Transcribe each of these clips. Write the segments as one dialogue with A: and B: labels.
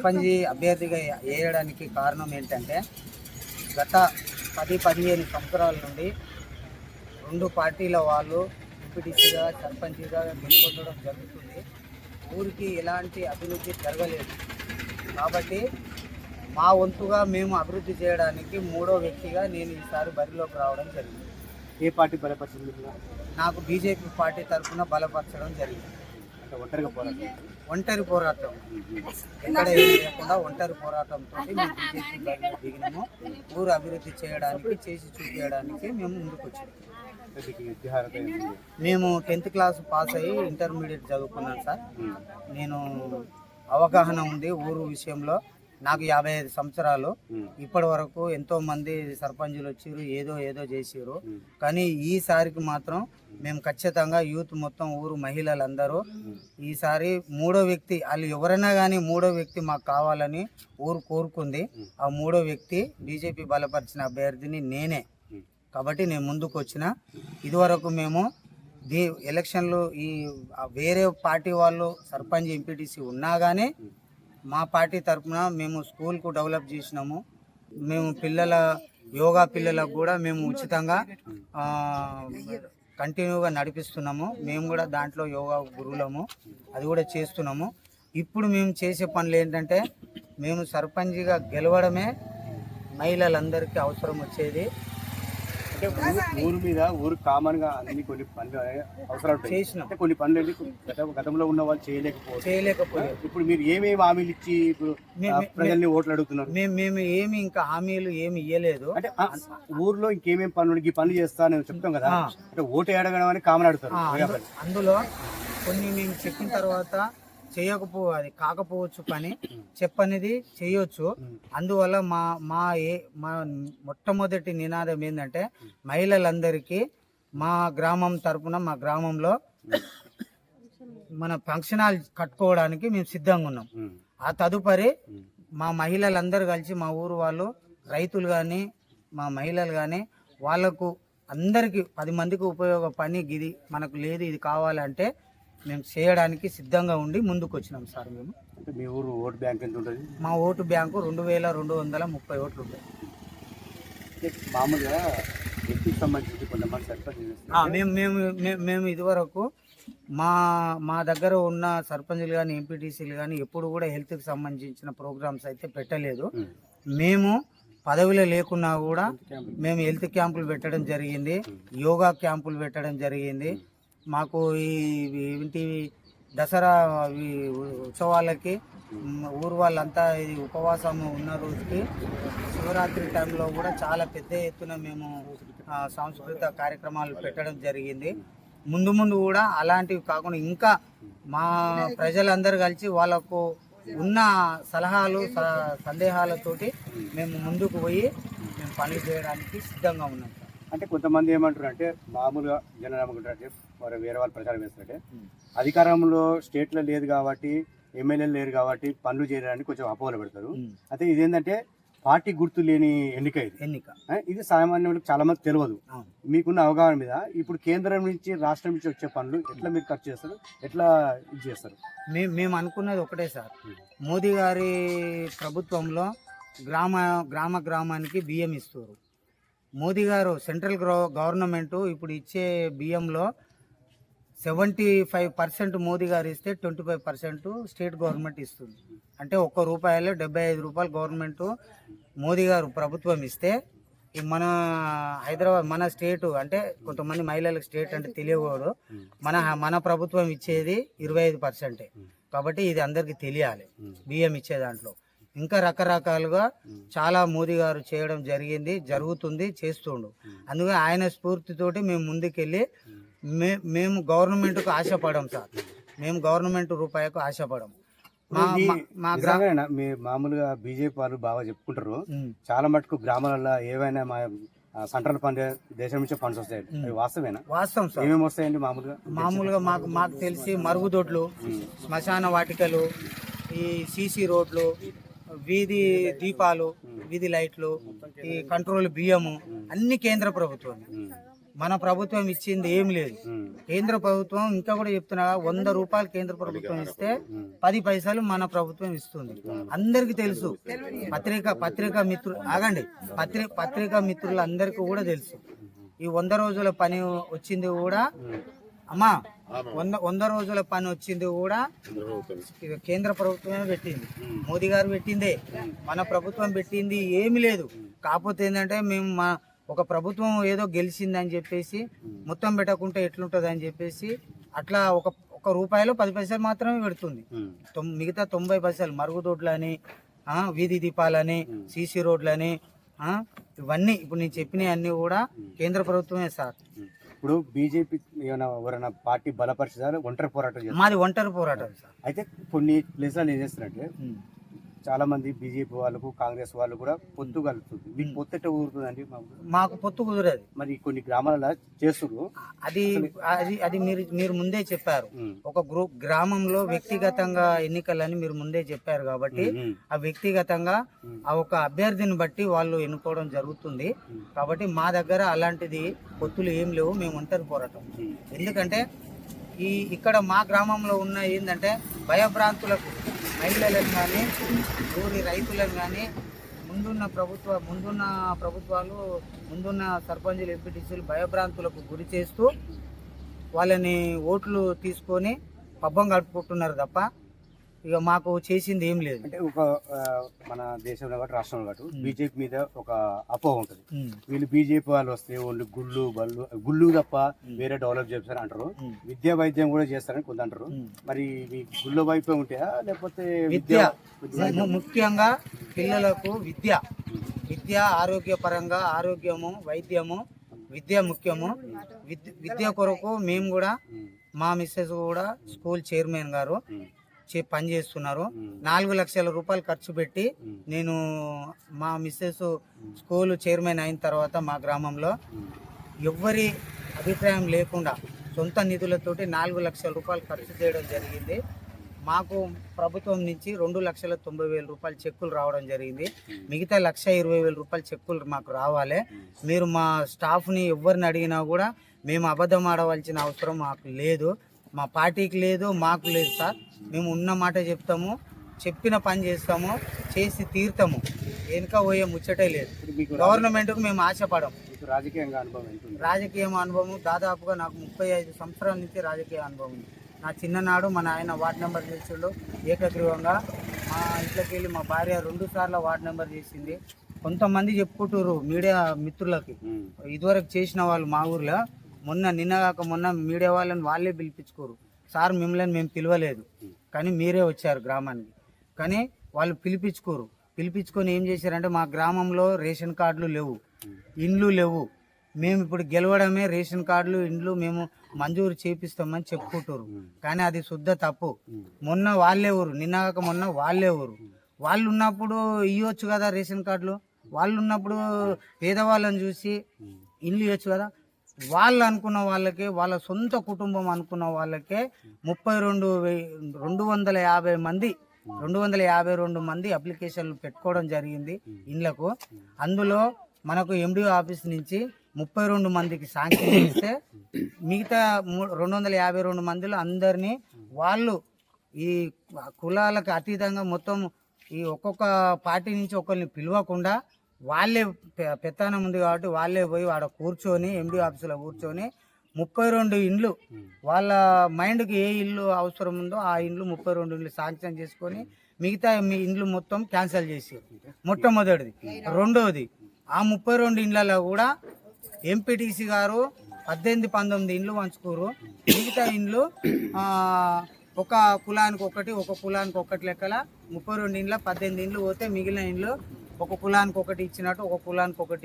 A: సర్పంచ్ అభ్యర్థిగా వేయడానికి కారణం ఏంటంటే గత 10-15 సంవత్సరాల నుండి 2 పార్టీల వాళ్ళు ఎంపీటీసీగా సర్పంచ్గా గెలుపొందడం జరుగుతుంది. ఊరికి ఎలాంటి అభివృద్ధి జరగలేదు. కాబట్టి మా వంతుగా మేము అభివృద్ధి చేయడానికి 3వ వ్యక్తిగా నేను ఈసారి బరిలోకి రావడం జరిగింది.
B: ఏ పార్టీ బలపరిచింది?
A: నాకు బీజేపీ పార్టీ తరఫున బలపరచడం జరిగింది. ఒంటరి పోరాటం ఎక్కడ ఏం లేకుండా ఒంటరి పోరాటంతో మేము బీజేపీ బరిలో దిగినాము. ఊరు అభివృద్ధి చేయడానికి చేసి చూపించడానికి మేము ముందుకు వచ్చాము. మేము 10th క్లాస్ పాస్ అయ్యి ఇంటర్మీడియట్ చదువుకున్నాను సార్. నేను అవగాహన ఉంది ఊరు విషయంలో. నాకు 55 సంవత్సరాలు. ఇప్పటి వరకు ఎంతో మంది సర్పంచులు వచ్చారు, ఏదో చేసారు. కానీ ఈసారికి మాత్రం మేము ఖచ్చితంగా యూత్ మొత్తం ఊరు మహిళలందరూ ఈసారి 3వ వ్యక్తి, వాళ్ళు ఎవరైనా కానీ 3వ వ్యక్తి మాకు కావాలని ఊరు కోరుకుంది. ఆ 3వ వ్యక్తి బీజేపీ బలపరిచిన అభ్యర్థిని నేనే. కాబట్టి నేను ముందుకు వచ్చిన. ఇదివరకు మేము ఎలక్షన్లు ఈ వేరే పార్టీ వాళ్ళు సర్పంచ్ ఎంపీటీసీ ఉన్నా కానీ మా పార్టీ తరఫున మేము స్కూల్కు డెవలప్ చేసినాము. మేము యోగా పిల్లలకు కూడా మేము ఉచితంగా కంటిన్యూగా నడిపిస్తున్నాము. మేము కూడా దాంట్లో యోగా గురువులము, అది కూడా చేస్తున్నాము. ఇప్పుడు మేము చేసే పనులు ఏంటంటే మేము సర్పంచ్గా గెలవడమే మహిళలందరికీ అవసరం వచ్చేది.
B: ఊరు మీద ఊరు కామన్ గా అన్ని కొన్ని పనులు అవసరాలు
A: చేసినాం.
B: కొన్ని పనులు గతంలో ఉన్న వాళ్ళు చేయలేకపోయారు. ఇప్పుడు మీరు ఏమేమి హామీలు ఇచ్చి ఇప్పుడు ప్రజల్ని ఓట్లు అడుగుతున్నారు?
A: మేము ఏమి ఇంకా హామీలు ఏమి ఇవ్వలేదు.
B: అంటే ఊర్లో ఇంకేమేమి పనులు ఈ పనులు చేస్తానని చెప్తాం కదా, అంటే ఓటు అడగడం అని కామన్ అడుగుతారు.
A: అందులో కొన్ని మేము చెప్పిన తర్వాత అది కాకపోవచ్చు, పని చెప్పనిది చేయొచ్చు. అందువల్ల మా మొట్టమొదటి నినాదం ఏంటంటే మహిళలందరికీ మా గ్రామం తరపున మా గ్రామంలో మన ఫంక్షన్ హాల్ కట్టుకోవడానికి మేము సిద్ధంగా ఉన్నాం. ఆ తదుపరి మా మహిళలందరూ కలిసి మా ఊరు వాళ్ళు రైతులు కానీ మా మహిళలు కానీ వాళ్ళకు అందరికీ 10 మందికి ఉపయోగ పని ఇది మనకు లేదు, ఇది కావాలంటే మేము చేయడానికి సిద్ధంగా ఉండి ముందుకు వచ్చినాం సార్. మేము
B: మీ ఊరు ఓటు బ్యాంక్ ఎంత ఉంటుంది?
A: మా ఓటు బ్యాంకు 2230 ఓట్లు ఉంటాయి.
B: మామూలుగా వ్యక్తికి సంబంధించి కొంతమంది సర్పంచ్
A: మేము ఇదివరకు మా దగ్గర ఉన్న సర్పంచ్లు కానీ ఎంపీటీసీలు కానీ ఎప్పుడు కూడా హెల్త్కి సంబంధించిన ప్రోగ్రామ్స్ అయితే పెట్టలేదు. మేము పదవిలో లేకున్నా కూడా మేము హెల్త్ క్యాంపులు పెట్టడం జరిగింది, యోగా క్యాంపులు పెట్టడం జరిగింది. మాకు ఏంటి దసరా ఉత్సవాలకి ఊరు వాళ్ళంతా ఇది ఉపవాసం ఉన్న రోజుకి శివరాత్రి టైంలో కూడా చాలా పెద్ద ఎత్తున మేము సాంస్కృతిక కార్యక్రమాలు పెట్టడం జరిగింది. ముందు కూడా అలాంటివి కాకుండా ఇంకా మా ప్రజలందరూ కలిసి వాళ్ళకు ఉన్న సలహాలు సందేహాలతోటి మేము ముందుకు పోయి మేము పనులు చేయడానికి సిద్ధంగా ఉన్నాం.
B: అంటే కొంతమంది ఏమంటారు అంటే మామూలుగా జనం ఏమనుకుంటారంటే వేరే వాళ్ళు ప్రచారం చేస్తుంటే అధికారంలో స్టేట్లో లేదు కాబట్టి ఎమ్మెల్యేలు లేరు కాబట్టి పనులు చేయడానికి కొంచెం అపోహలు పెడతారు. అయితే ఇదేంటంటే పార్టీ గుర్తు లేని ఎన్నిక. ఇది సామాన్యులకు చాలా మంది తెలియదు. మీకున్న అవగాహన మీద ఇప్పుడు కేంద్రం నుంచి రాష్ట్రం నుంచి వచ్చే పనులు ఎట్లా మీరు ఖర్చు చేస్తారు, ఎట్లా ఇది చేస్తారు?
A: మేము అనుకున్నది ఒకటే సార్, మోదీ గారి ప్రభుత్వంలో గ్రామానికి బియ్యం ఇస్తారు. మోదీ గారు సెంట్రల్ గవర్నమెంట్ ఇప్పుడు ఇచ్చే బియ్యంలో 75% మోదీ గారు ఇస్తే 25% స్టేట్ గవర్నమెంట్ ఇస్తుంది. అంటే ₹1 75 గవర్నమెంట్ మోదీ గారు ప్రభుత్వం ఇస్తే మన హైదరాబాద్ మన స్టేట్ అంటే కొంతమంది మహిళలకు స్టేట్ అంటే తెలియకూడదు, మన ప్రభుత్వం ఇచ్చేది 25%. కాబట్టి ఇది అందరికీ తెలియాలి. బియ్యం ఇచ్చే దాంట్లో ఇంకా రకరకాలుగా చాలా మోదీ గారు చేయడం జరిగింది, జరుగుతుంది, చేస్తుండు. అందుకే ఆయన స్ఫూర్తితోటి మేము ముందుకెళ్ళి మేము గవర్నమెంట్కు ఆశపడం సార్. మేము గవర్నమెంట్ రూపాయకు ఆశపడం.
B: మామూలుగా బీజేపీ వాళ్ళు బాగా చెప్పుకుంటారు, చాలా మటుకు గ్రామాలలో ఏవైనా మా సెంట్రల్ ఫండ్ దేశం నుంచి ఫండ్స్ వస్తాయి, వాస్తవేనా?
A: వాస్తవం సార్.
B: ఏమేమి వస్తాయండి
A: మామూలుగా మాకు తెలిసి మరుగుదొడ్లు, శ్మశాన వాటికలు, ఈ సీసీ రోడ్లు, వీధి దీపాలు, వీధి లైట్లు, ఈ కంట్రోల్ బియ్యము అన్ని కేంద్ర ప్రభుత్వం. మన ప్రభుత్వం ఇచ్చింది ఏం లేదు. కేంద్ర ప్రభుత్వం ఇంకా కూడా చెప్తున్నా 100 రూపాయలు కేంద్ర ప్రభుత్వం ఇస్తే 10 పైసలు మన ప్రభుత్వం ఇస్తుంది. అందరికీ తెలుసు. పత్రికా మిత్రులు ఆగండి, పత్రికా మిత్రులందరికీ కూడా తెలుసు. ఈ 100 రోజుల పని వచ్చింది కూడా అమ్మా 100 రోజుల పని వచ్చింది కూడా కేంద్ర ప్రభుత్వమే పెట్టింది. మోదీ గారు పెట్టిందే, మన ప్రభుత్వం పెట్టింది ఏమి లేదు. కాకపోతే ఏంటంటే మేము ఒక ప్రభుత్వం ఏదో గెలిచిందని చెప్పేసి మొత్తం పెట్టకుంటే ఎట్లుంటుంది అని చెప్పేసి అట్లా ఒక రూపాయలు 10 పైసలు మాత్రమే పెడుతుంది. మిగతా 90 పైసలు మరుగుదొడ్లని, వీధి దీపాలని, సీసీ రోడ్లని, ఇవన్నీ ఇప్పుడు నేను చెప్పినవి అన్నీ కూడా కేంద్ర ప్రభుత్వమే సార్.
B: ఇప్పుడు బీజేపీ ఎవరైనా పార్టీ బలపరిచారు, ఒంటరి పోరాటం చేస్తారు.
A: మాది ఒంటరి పోరాటం సార్.
B: అయితే కొన్ని ప్లేస్లలో ఏం చేస్తున్నారంటే చాలా మంది బీజేపీ వాళ్ళకు కాంగ్రెస్ వాళ్ళు కూడా పొత్తు కలుగుతుంది. మీకు పొత్తు ఎట్లా కుదురుతుందండి?
A: మాకు పొత్తు కుదరదు.
B: మరి కొన్ని గ్రామాలలో చేస్తున్నారు.
A: అది మీరు ముందే చెప్పారు. ఒక గ్రామంలో వ్యక్తిగతంగా ఎన్నికలని మీరు ముందే చెప్పారు కాబట్టి ఆ వ్యక్తిగతంగా ఆ ఒక అభ్యర్థిని బట్టి వాళ్ళు ఎన్నుకోవడం జరుగుతుంది. కాబట్టి మా దగ్గర అలాంటిది పొత్తులు ఏం లేవు. మేము ఒంటరి పోరాటం. ఎందుకంటే ఇక్కడ మా గ్రామంలో ఉన్న ఏంటంటే భయభ్రాంతులకు, మహిళలకు కానీ ఊరి రైతులకు కానీ ముందున్న ప్రభుత్వాలు ముందున్న సర్పంచులు, ఎంపీటీసీలు భయభ్రాంతులకు గురి చేస్తూ వాళ్ళని ఓట్లు తీసుకొని పబ్బం గడుపుకుంటున్నారు తప్ప ఇక మాకు చేసింది ఏం లేదు.
B: అంటే ఒక మన దేశంలో కాబట్టి రాష్ట్రంలో కాబట్టి బీజేపీ మీద ఒక అపోహ ఉంటుంది. వీళ్ళు బీజేపీ వాళ్ళు వస్తే ఓన్లీ గుళ్ళు తప్ప వేరే డెవలప్ చేస్తారు అంటారు. విద్యా వైద్యం కూడా చేస్తారని కొంత అంటారు. మరి మీ గుళ్ళ వైపే ఉంటాయా లేకపోతే
A: ముఖ్యంగా పిల్లలకు విద్య ఆరోగ్యపరంగా ఆరోగ్యము, వైద్యము, విద్య ముఖ్యము. విద్య కొరకు మేము కూడా మా మిస్సెస్ కూడా స్కూల్ చైర్మన్ గారు పని చేస్తున్నారు. 4 లక్షల రూపాయలు ఖర్చు పెట్టి నేను మా మిస్సెస్ స్కూల్ చైర్మన్ అయిన తర్వాత మా గ్రామంలో ఎవ్వరి అభిప్రాయం లేకుండా సొంత నిధులతోటి 4 లక్షల రూపాయలు ఖర్చు చేయడం జరిగింది. మాకు ప్రభుత్వం నుంచి 2,90,000 రూపాయలు చెక్కులు రావడం జరిగింది. మిగతా 1,20,000 రూపాయలు చెక్కులు మాకు రావాలి. మీరు మా స్టాఫ్ని ఎవరిని అడిగినా కూడా మేము అబద్ధం ఆడవలసిన అవసరం మాకు లేదు, మా పార్టీకి లేదు, మాకు లేదు సార్. మేము ఉన్న మాట చెప్తాము, చెప్పిన పని చేస్తాము, చేసి తీరుతాము. వెనుక పోయే ముచ్చటే లేదు. గవర్నమెంట్కు మేము ఆశపడము. రాజకీయ అనుభవం దాదాపుగా నాకు 35 సంవత్సరాల నుంచి రాజకీయ అనుభవం ఉంది. నా చిన్ననాడు మా నాయన వార్డు నెంబర్ చేసిండు ఏకగ్రీవంగా. మా ఇంట్లోకి వెళ్ళి మా భార్య 2 సార్లు వార్డు నెంబర్ చేసింది. కొంతమంది చెప్పుకుంటారు మీడియా మిత్రులకి, ఇదివరకు చేసిన వాళ్ళు మా ఊర్లో మొన్న మీడియా వాళ్ళని వాళ్ళే పిలిపించుకోరు. సార్ మిమ్మల్ని మేము పిలవలేదు కానీ మీరే వచ్చారు గ్రామానికి, కానీ వాళ్ళు పిలిపించుకొని ఏం చేశారంటే మా గ్రామంలో రేషన్ కార్డులు లేవు, ఇండ్లు లేవు. మేము ఇప్పుడు గెలవడమే రేషన్ కార్డులు, ఇండ్లు మేము మంజూరు చేపిస్తామని చెప్పుకుంటారు. కానీ అది శుద్ధ తప్పు. మొన్న వాళ్ళే ఊరు, మొన్న వాళ్ళే ఊరు. వాళ్ళు ఉన్నప్పుడు ఇవ్వచ్చు కదా రేషన్ కార్డులు. వాళ్ళు ఉన్నప్పుడు పేదవాళ్ళని చూసి ఇండ్లు ఇవ్వచ్చు కదా. వాళ్ళు అనుకున్న వాళ్ళకే, వాళ్ళ సొంత కుటుంబం అనుకున్న వాళ్ళకే 252 మంది అప్లికేషన్లు పెట్టుకోవడం జరిగింది ఇండ్లకు. అందులో మనకు ఎండిఓ ఆఫీస్ నుంచి 32 మందికి శాంక్షన్ చేస్తే మిగతా 252 మందిలో అందరినీ వాళ్ళు ఈ కులాలకు అతీతంగా మొత్తం ఈ ఒక్కొక్క పార్టీ నుంచి ఒకరిని పిలవకుండా వాళ్ళే పెత్తనం ఉంది కాబట్టి వాళ్ళే పోయి ఆడ కూర్చొని ఎండి ఆఫీసులో కూర్చొని 32 ఇండ్లు వాళ్ళ మైండ్కి ఏ ఇల్లు అవసరం ఉందో ఆ ఇండ్లు 32 ఇండ్లు శాంక్షన్ చేసుకొని మిగతా మీ ఇండ్లు మొత్తం క్యాన్సిల్ చేసి మొట్టమొదటిది. రెండవది ఆ 32 ఇండ్లలో కూడా ఎంపీటీసీ గారు 18-19 ఇండ్లు పంచుకోరు. మిగతా ఇండ్లు ఒక కులానికి ఒకటి లెక్కల 32 ఇండ్ల 18 ఇండ్లు పోతే మిగిలిన ఇండ్లు ఒక కులానికి ఒకటి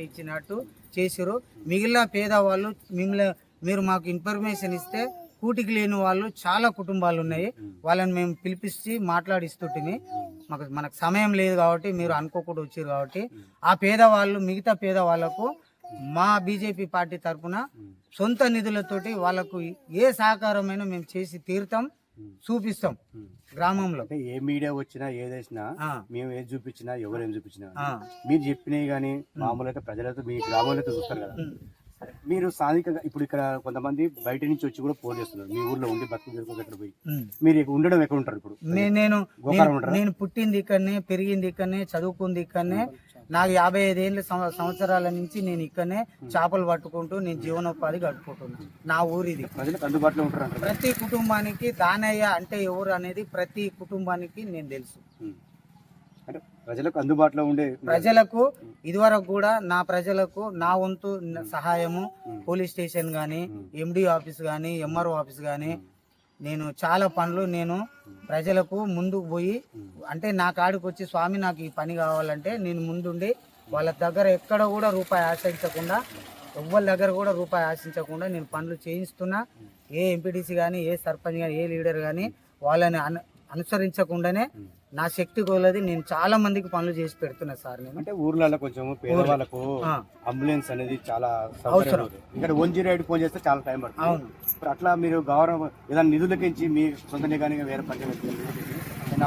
A: ఇచ్చినట్టు చేసిరు. మిగిలిన పేదవాళ్ళు మీరు మాకు ఇన్ఫర్మేషన్ ఇస్తే కూటికి లేని వాళ్ళు చాలా కుటుంబాలు ఉన్నాయి, వాళ్ళని మేము పిలిపించి మాట్లాడిస్తుంటే మనకు సమయం లేదు కాబట్టి మీరు అనుకోకుండా వచ్చారు కాబట్టి ఆ పేదవాళ్ళు మిగతా పేదవాళ్ళకు మా బీజేపీ పార్టీ తరఫున సొంత నిధులతోటి వాళ్ళకు ఏ సహకారమైనా మేము చేసి తీరుతాం, చూపిస్తాం. గ్రామంలో
B: ఏ మీడియా వచ్చినా ఏదేసినా మేము ఏది చూపించినా ఎవరేం చూపించినా మీరు చెప్పినవి కానీ మామూలు అయితే ప్రజలైతే మీ గ్రామంలో అయితే చూస్తారు కదా. మీరు స్థానికంగా ఇప్పుడు ఇక్కడ కొంతమంది బయట నుంచి వచ్చి కూడా పోల్ చేస్తున్నారు, మీ ఊర్లో ఉండి బతుకు తెరుకు ఎక్కడ పోయి. మీరు ఉండడం ఎక్కడ ఉంటారు ఇప్పుడు?
A: నేను పుట్టింది ఇక్కడనే, పెరిగింది ఇక్కడనే, చదువుకుంది ఇక్కడనే. నాకు 55 ఏళ్ళ సంవత్సరాల నుంచి నేను ఇక్కడనే చేపలు పట్టుకుంటూ నేను జీవనోపాధి గడుపుకుంటున్నాను. నా ఊరిది.
B: ప్రజలకు అందుబాటులో ఉంటారు.
A: ప్రతి కుటుంబానికి దానయ్య అంటే ఎవరు అనేది ప్రతి కుటుంబానికి నేను తెలుసు.
B: అంటే ప్రజలకు అందుబాటులో ఉండే
A: ప్రజలకు ఇదివరకు కూడా నా ప్రజలకు నా వంతు సహాయము పోలీస్ స్టేషన్ కానీ, ఎండి ఆఫీస్ కానీ, ఎంఆర్ఓ ఆఫీస్ కానీ, నేను చాలా పనులు నేను ప్రజలకు ముందుకు పోయి, అంటే నా కాడికి వచ్చి స్వామి నాకు ఈ పని కావాలంటే నేను ముందుండి వాళ్ళ దగ్గర ఎక్కడ కూడా రూపాయి ఆశించకుండా, ఎవ్వరి దగ్గర కూడా రూపాయి ఆశించకుండా నేను పనులు చేయిస్తున్నా. ఏ ఎంపీటీసీ కానీ, ఏ సర్పంచ్ కానీ, ఏ లీడర్ కానీ వాళ్ళని అనుసరించకుండానే నా శక్తి కొలది నేను చాలా మందికి పనులు చేసి పెడుతున్నా సార్. నేను
B: అంటే ఊర్లలో కొంచెం పేదవాళ్ళకు అంబులెన్స్ అనేది చాలా అవసరం. ఇక్కడ 108 ఫోన్ చేస్తే చాలా టైం పడుతుంది.
A: అవును.
B: అట్లా మీరు గవర్నమెంట్ ఏదైనా నిధులకించి మీ సొంత కానీ వేరే పని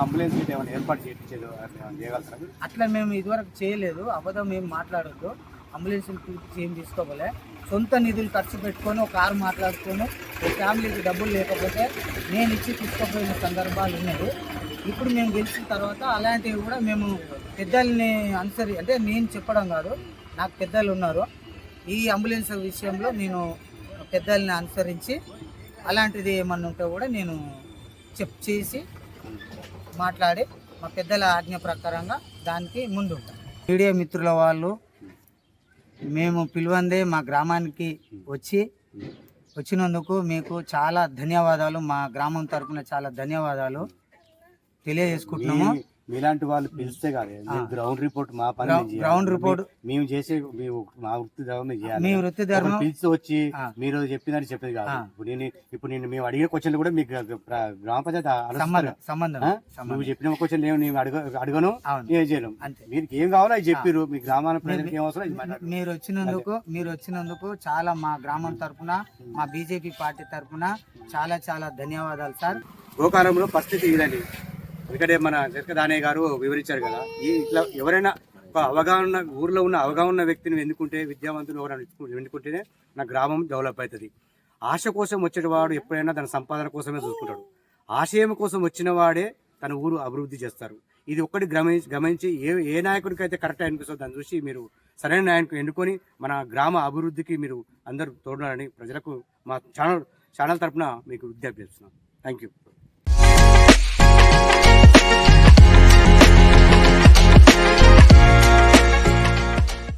B: అంబులెన్స్ ఏమైనా ఏర్పాటు చేయగలుగుతారు?
A: అట్లా మేము ఇదివరకు చేయలేదు. అబద్ధం మేము మాట్లాడద్దు. అంబులెన్స్ ఏం తీసుకోవాలి, సొంత నిధులు ఖర్చు పెట్టుకొని ఒక కారు మాట్లాడుకొని ఒక ఫ్యామిలీకి డబ్బులు లేకపోతే నేను ఇచ్చి తీసుకుపోయిన సందర్భాలు ఉన్నాయి. ఇప్పుడు మేము గెలిచిన తర్వాత అలాంటివి కూడా మేము పెద్దల్ని అంటే నేను చెప్పడం కాదు, నాకు పెద్దలు ఉన్నారు. ఈ అంబులెన్స్ విషయంలో నేను పెద్దల్ని అనుసరించి అలాంటిది ఏమన్నా ఉంటే కూడా నేను చేసి మాట్లాడి మా పెద్దల ఆజ్ఞ ప్రకారంగా దానికి ముందుంటాం. మీడియా మిత్రుల వాళ్ళు మేము పిలువందే మా గ్రామానికి వచ్చినందుకు మీకు చాలా ధన్యవాదాలు. మా గ్రామం తరపున చాలా ధన్యవాదాలు తెలియజేసుకుంటున్నాము.
B: మీలాంటి వాళ్ళు పిలిస్తే కాదు, గ్రౌండ్ రిపోర్ట్ మా పని,
A: గ్రౌండ్ రిపోర్ట్
B: మేము చేసే మా వృత్తి ధర్మం చేయాలి.
A: మీ వృత్తి ధర్మం
B: పిలిచి వచ్చి మీరు చెప్పిందని చెప్పేది కాదు. ఇప్పుడు నేను మేము అడిగే క్వశ్చన్లు కూడా మీకు గ్రామ పంచాయతీ
A: సంబంధం.
B: నువ్వు చెప్పిన క్వశ్చన్ నేను అడగను, నేను చేయను. మీరు ఏం కావాలో అది చెప్పారు. మీ గ్రామాల ప్రజలకు ఏం అవసరం
A: మీరు వచ్చినందుకు చాలా మా గ్రామం తరపున, మా బీజేపీ పార్టీ తరపున చాలా చాలా ధన్యవాదాలు సార్.
B: గోకారంలో పరిస్థితి ఇదండి. ఎందుకంటే మన జగన్ దానయ్య గారు వివరించారు కదా, ఇట్లా ఎవరైనా ఒక అవగాహన ఊర్లో ఉన్న అవగాహన వ్యక్తిని ఎన్నుకుంటే, విద్యావంతులు ఎవరైనా ఎన్నుకుంటేనే నా గ్రామం డెవలప్ అవుతుంది. ఆశ కోసం వచ్చేవాడు ఎప్పుడైనా తన సంపాదన కోసమే చూసుకుంటాడు. ఆశయం కోసం వచ్చిన వాడే తన ఊరు అభివృద్ధి చేస్తారు. ఇది ఒక్కటి గమనించి ఏ నాయకుడికి అయితే కరెక్ట్ అనిపిస్తుందో దాన్ని చూసి మీరు సరైన నాయకుని ఎన్నుకొని మన గ్రామ అభివృద్ధికి మీరు అందరూ తోడున్నారని ప్రజలకు మా ఛానల్ తరఫున మీకు విజ్ఞప్తి చేస్తున్నాం. Thank you.